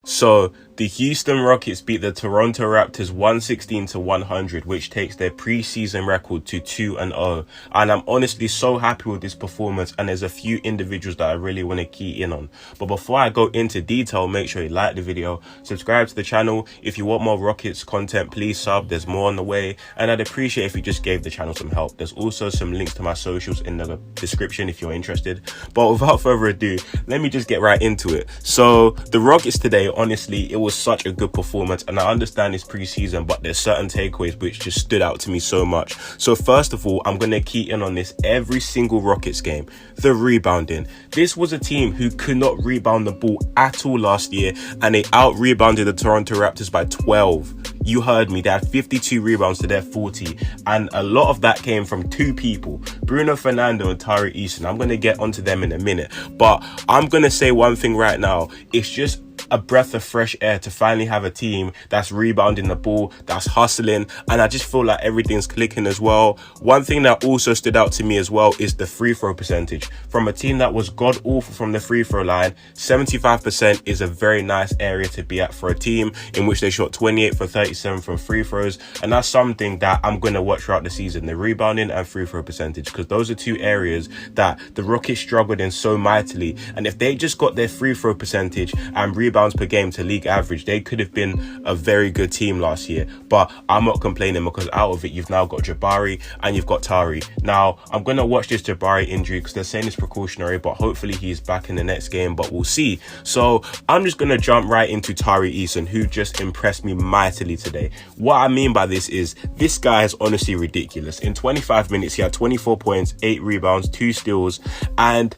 So the Houston Rockets beat the Toronto Raptors 116-100, which takes their preseason record to 2-0. And I'm honestly so happy with this performance, and there's a few individuals that I really want to key in on. But before I go into detail, make sure you like the video, subscribe to the channel. If you want more Rockets content, please sub, there's more on the way. And I'd appreciate if you just gave the channel some help. There's also some links to my socials in the description if you're interested. But without further ado, let me just get right into it. So the Rockets today, honestly, it was such a good performance, and I understand it's preseason, but there's certain takeaways which just stood out to me so much. So first of all, I'm going to key in on this every single Rockets game. The rebounding. This was a team who could not rebound the ball at all last year, and they out-rebounded the Toronto Raptors by 12. You heard me, they had 52 rebounds to their 40, and a lot of that came from two people, Bruno Fernando and Tari Eason. I'm going to get onto them in a minute, but I'm going to say one thing right now. It's just a breath of fresh air to finally have a team that's rebounding the ball, that's hustling, and I just feel like everything's clicking as well. One thing that also stood out to me as well is the free throw percentage. From a team that was god awful from the free throw line, 75% is a very nice area to be at for a team in which they shot 28 for 37 from free throws, and that's something that I'm going to watch throughout the season, the rebounding and free throw percentage, because those are two areas that the Rockets struggled in so mightily. And if they just got their free throw percentage and rebounds per game to league average, they could have been a very good team last year. But I'm not complaining, because out of it you've now got Jabari and you've got Tari. Now I'm going to watch this Jabari injury because they're saying it's precautionary, but hopefully he's back in the next game, but we'll see. So I'm just going to jump right into Tari Eason, who just impressed me mightily today. What I mean by this is this guy is honestly ridiculous. In 25 minutes he had 24 points, 8 rebounds, 2 steals, and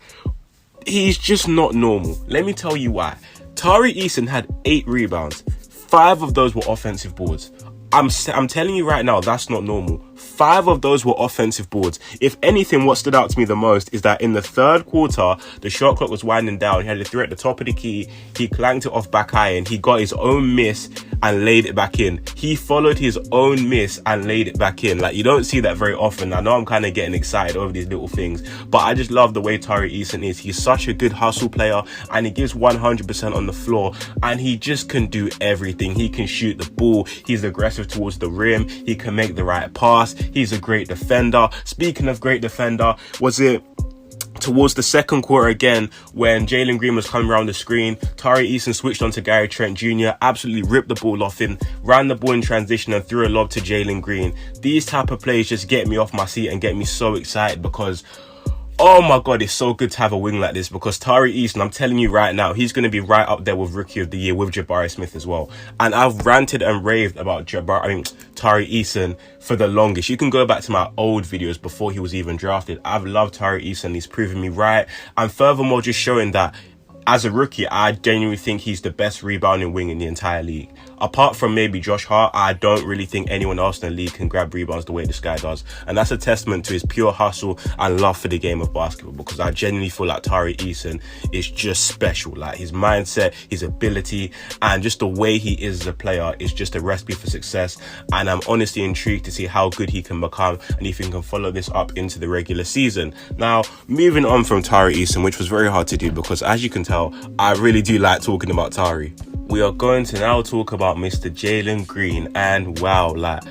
he's just not normal. Let me tell you why. Tari Eason had 8 rebounds. 5 of those were offensive boards. I'm telling you right now, that's not normal. 5 of those were offensive boards. If anything, what stood out to me the most is that in the third quarter, the shot clock was winding down. He had a 3 at the top of the key. He clanked it off back iron. He got his own miss and laid it back in. He followed his own miss and laid it back in. Like, you don't see that very often. I know I'm kind of getting excited over these little things, but I just love the way Tari Eason is. He's such a good hustle player, and he gives 100% on the floor, and he just can do everything. He can shoot the ball. He's aggressive towards the rim. He can make the right pass. He's a great defender. Speaking of great defender, was it towards the second quarter again when Jalen Green was coming around the screen, Tari Eason switched on to Gary Trent Jr., absolutely ripped the ball off him, ran the ball in transition and threw a lob to Jalen Green. These type of plays just get me off my seat and get me so excited, because oh my God, it's so good to have a wing like this, because Tari Eason, I'm telling you right now, he's going to be right up there with Rookie of the Year with Jabari Smith as well. And I've ranted and raved about Tari Eason for the longest. You can go back to my old videos before he was even drafted. I've loved Tari Eason. He's proven me right. And furthermore, just showing that as a rookie, I genuinely think he's the best rebounding wing in the entire league. Apart from maybe Josh Hart, I don't really think anyone else in the league can grab rebounds the way this guy does. And that's a testament to his pure hustle and love for the game of basketball, because I genuinely feel like Tari Eason is just special. Like, his mindset, his ability, and just the way he is as a player is just a recipe for success. And I'm honestly intrigued to see how good he can become and if he can follow this up into the regular season. Now, moving on from Tari Eason, which was very hard to do because, as you can tell, I really do like talking about Tari. We are going to now talk about Mr. Jalen Green, and wow, like,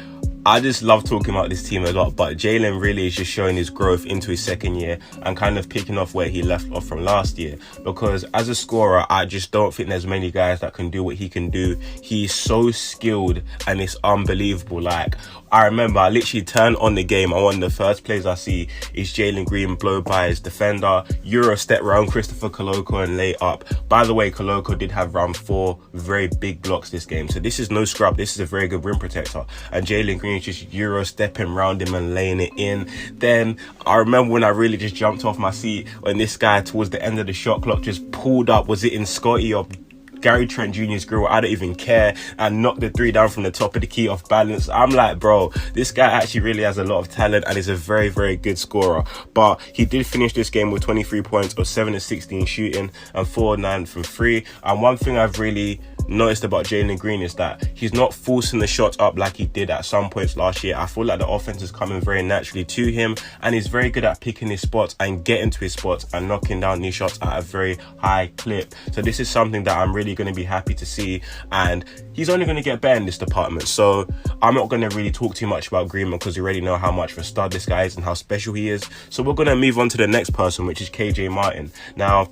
I just love talking about this team a lot, but Jalen really is just showing his growth into his second year and kind of picking off where he left off from last year, because as a scorer, I just don't think there's many guys that can do what he can do. He's so skilled and it's unbelievable. Like, I remember I literally turned on the game and one of the first plays I see is Jalen Green blow by his defender, Euro step round Christopher Koloko and lay up. By the way, Koloko did have around 4 very big blocks this game, so this is no scrub. This is a very good rim protector, and Jalen Green is just Euro stepping around him and laying it in. Then I remember when I really just jumped off my seat when this guy towards the end of the shot clock just pulled up, was it in Scotty or Gary Trent Jr.'s grill, I don't even care, and knocked the 3 down from the top of the key off balance. I'm like, bro, this guy actually really has a lot of talent and is a very, very good scorer. But he did finish this game with 23 points or 7 of 16 shooting and 4 of 9 from 3. And one thing I've really noticed about Jalen Green is that he's not forcing the shots up like he did at some points last year. I feel like the offense is coming very naturally to him, and he's very good at picking his spots and getting to his spots and knocking down these shots at a very high clip. So this is something that I'm really going to be happy to see, and he's only going to get better in this department. So I'm not going to really talk too much about Green because you already know how much of a stud this guy is and how special he is. So we're going to move on to the next person, which is KJ Martin. Now,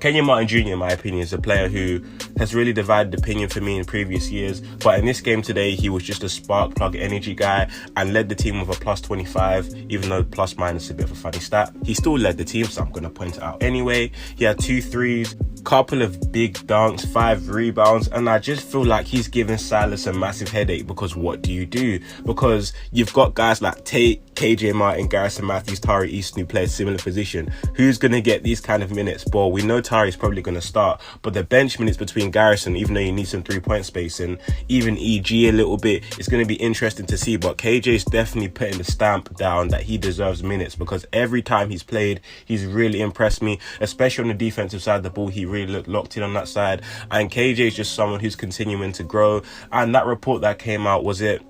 Kenyon Martin Jr., in my opinion, is a player who has really divided opinion for me in previous years. But in this game today, he was just a spark plug energy guy and led the team with a plus 25, even though plus minus is a bit of a funny stat. He still led the team, so I'm going to point it out anyway. He had 2 threes, couple of big dunks, 5 rebounds, and I just feel like he's giving Silas a massive headache, because what do you do? Because you've got guys like Tate, KJ Martin, Garrison Matthews, Tari Eason who play a similar position. Who's going to get these kind of minutes? Well, we know Tari's probably going to start, but the bench minutes between Garrison, even though you need some 3-point spacing, even EG a little bit, it's going to be interesting to see. But KJ's definitely putting the stamp down that he deserves minutes, because every time he's played, he's really impressed me, especially on the defensive side of the ball. He really looked locked in on that side, and KJ is just someone who's continuing to grow. And that report that came out, was it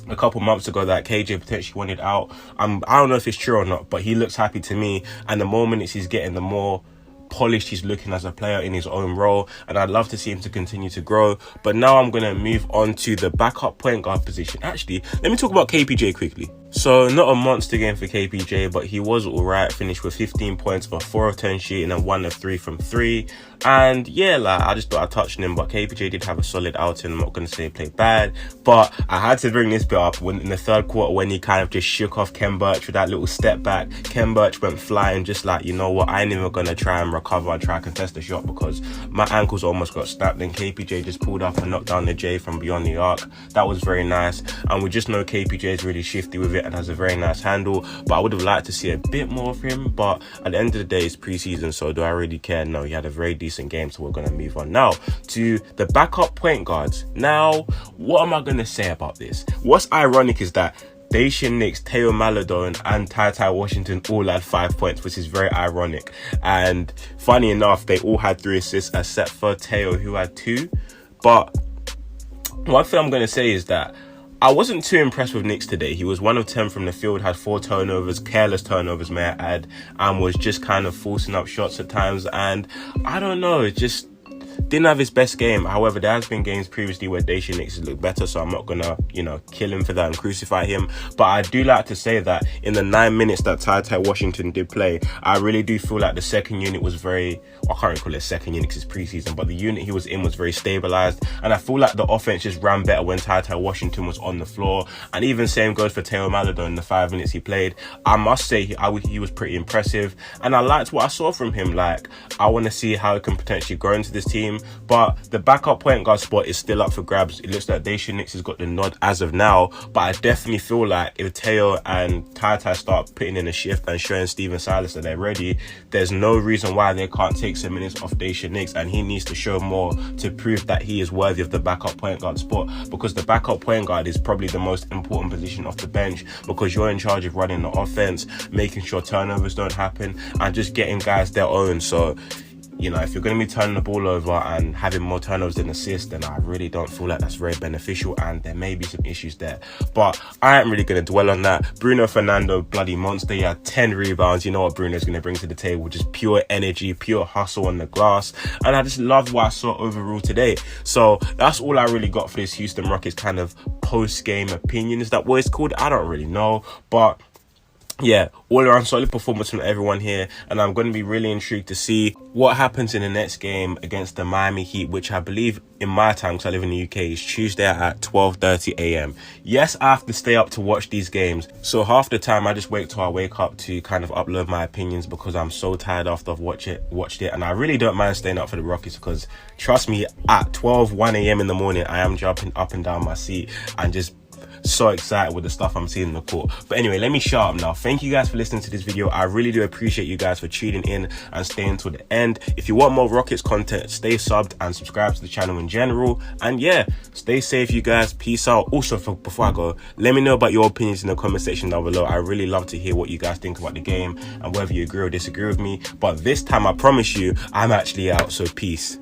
a couple months ago, that KJ potentially wanted out? I don't know if it's true or not, but he looks happy to me, and the more minutes he's getting, the more polished he's looking as a player in his own role, and I'd love to see him to continue to grow. But now I'm going to move on to the backup point guard position. Actually, let me talk about KPJ quickly. So not a monster game for KPJ, but he was alright. Finished with 15 points, a 4 of 10 shooting and 1 of 3 from 3. And yeah, like, I just thought I'd touch on him, but KPJ did have a solid outing. I'm not going to say he played bad, but I had to bring this bit up when in the third quarter, when he kind of just shook off Ken Birch with that little step back. Ken Birch went flying, just like, you know what, I ain't even going to try and recover and try and contest the shot because my ankles almost got snapped. Then KPJ just pulled up and knocked down the J from beyond the arc. That was very nice, and we just know KPJ is really shifty with it and has a very nice handle. But I would have liked to see a bit more of him, but at the end of the day, it's preseason, so do I really care? No, he had a very decent game, so we're going to move on now to the backup point guards. Now, what am I going to say about this? What's ironic is that Dacian Nix, Teo Maladone and Ty Washington all had 5 points, which is very ironic. And funny enough, they all had 3 assists except for Teo, who had 2. But one thing I'm going to say is that I wasn't too impressed with Nix today. He was 1 of 10 from the field, had 4 turnovers, careless turnovers, may I add, and was just kind of forcing up shots at times. And I don't know, it just didn't have his best game. However, there has been games previously where Dacian Nix has looked better, so I'm not gonna, kill him for that and crucify him. But I do like to say that in the 9 minutes that Ty Washington did play, I really do feel like the second unit was very, I can't really call it a second unit because it's preseason, but the unit he was in was very stabilized, and I feel like the offense just ran better when Ty Washington was on the floor. And even same goes for Teo Maladone in the 5 minutes he played. I must say he was pretty impressive, and I liked what I saw from him. Like, I want to see how he can potentially grow into this team. But the backup point guard spot is still up for grabs. It looks like Dacian Nix has got the nod as of now, but I definitely feel like if Teo and Ty start putting in a shift and showing Steven Silas that they're ready, there's no reason why they can't take some minutes off Dacian Nix, and he needs to show more to prove that he is worthy of the backup point guard spot, because the backup point guard is probably the most important position off the bench, because you're in charge of running the offense, making sure turnovers don't happen, and just getting guys their own. So if you're going to be turning the ball over and having more turnovers than assists, then I really don't feel like that's very beneficial, and there may be some issues there. But I ain't really going to dwell on that. Bruno Fernando, bloody monster. He had 10 rebounds. You know what Bruno's going to bring to the table, just pure energy, pure hustle on the glass. And I just loved what I saw overall today. So that's all I really got for this Houston Rockets kind of post-game opinion. Is that what it's called? I don't really know. But yeah, all around solid performance from everyone here, and I'm going to be really intrigued to see what happens in the next game against the Miami Heat, which I believe in my time, because I live in the UK, is Tuesday at 12:30 a.m. Yes, I have to stay up to watch these games, so half the time I just wait till I wake up to kind of upload my opinions, because I'm so tired after I've watched it, and I really don't mind staying up for the Rockets, because trust me, at 1 a.m. in the morning, I am jumping up and down my seat and just so excited with the stuff I'm seeing in the court. But anyway, let me shut up now. Thank you guys for listening to this video. I really do appreciate you guys for tuning in and staying till the end. If you want more Rockets content, stay subbed and subscribe to the channel in general. And yeah, stay safe, you guys. Peace out. Also, before I go, let me know about your opinions in the comment section down below. I really love to hear what you guys think about the game and whether you agree or disagree with me. But this time, I promise you, I'm actually out. So peace.